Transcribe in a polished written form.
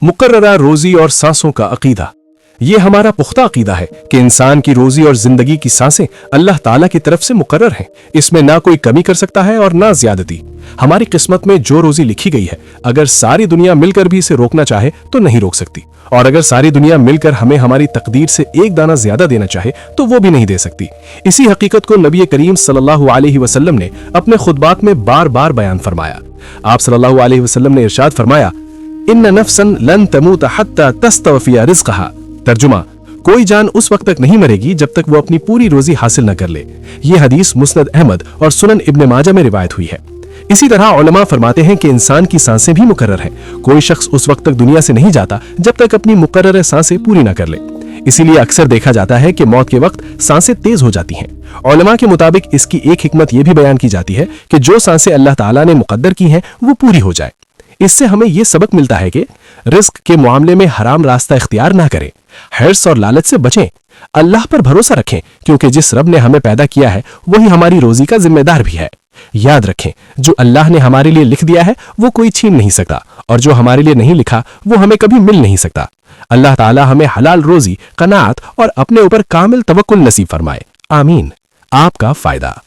मुकर्ररा रोजी और सांसों का अकीदा। ये हमारा पुख्ता अकीदा है कि इंसान की रोजी और जिंदगी की सांसें अल्लाह ताला की तरफ से मुकर्रर हैं। इसमें ना कोई कमी कर सकता है और ना ज्यादती। हमारी किस्मत में जो रोजी लिखी गई है, अगर सारी दुनिया मिलकर भी इसे रोकना चाहे तो नहीं रोक सकती, और अगर सारी दुनिया मिलकर हमें हमारी तकदीर से एक दाना ज्यादा देना चाहे तो वो भी नहीं दे सकती। इसी हकीकत को नबी करीम सल्लल्लाहु अलैहि वसल्लम ने अपने खुतबात में बार बार बयान फरमाया। आप सल्लल्लाहु अलैहि वसल्लम ने इरशाद फरमाया, इन्ना नफ्सन लन तमूत हत्ता तस्तवफिया रिज़्क़हा। तर्जुमा, कोई जान उस वक्त तक नहीं मरेगी जब तक वो अपनी पूरी रोजी हासिल न कर ले। ये हदीस मुस्नद अहमद और सुनन इब्न माजा में रिवायत हुई है। इसी तरह उलमा फरमाते हैं कि इंसान की सांसें भी मुकर्रर हैं। कोई शख्स उस वक्त तक दुनिया से नहीं जाता जब तक अपनी मुकर्रर सांसें पूरी न कर ले। इसीलिए अक्सर देखा जाता है कि मौत के वक्त सांसें तेज हो जाती हैं। उलमा के मुताबिक इसकी एक हिकमत यह भी बयान की जाती है कि जो सांसें अल्लाह ताला ने मुकद्दर की हैं वो पूरी हो जाए। इससे हमें यह सबक मिलता है कि रिस्क के मामले में हराम रास्ता इख्तियार ना करें, हिर्स और लालच से बचें, अल्लाह पर भरोसा रखें, क्योंकि जिस रब ने हमें पैदा किया है वही हमारी रोजी का जिम्मेदार भी है। याद रखें, जो अल्लाह ने हमारे लिए लिख दिया है वो कोई छीन नहीं सकता, और जो हमारे लिए नहीं लिखा वो हमें कभी मिल नहीं सकता। अल्लाह ताला हमें हलाल रोजी, कनात और अपने ऊपर कामिल तवक्कुल नसीब फरमाए। आमीन। आपका फायदा।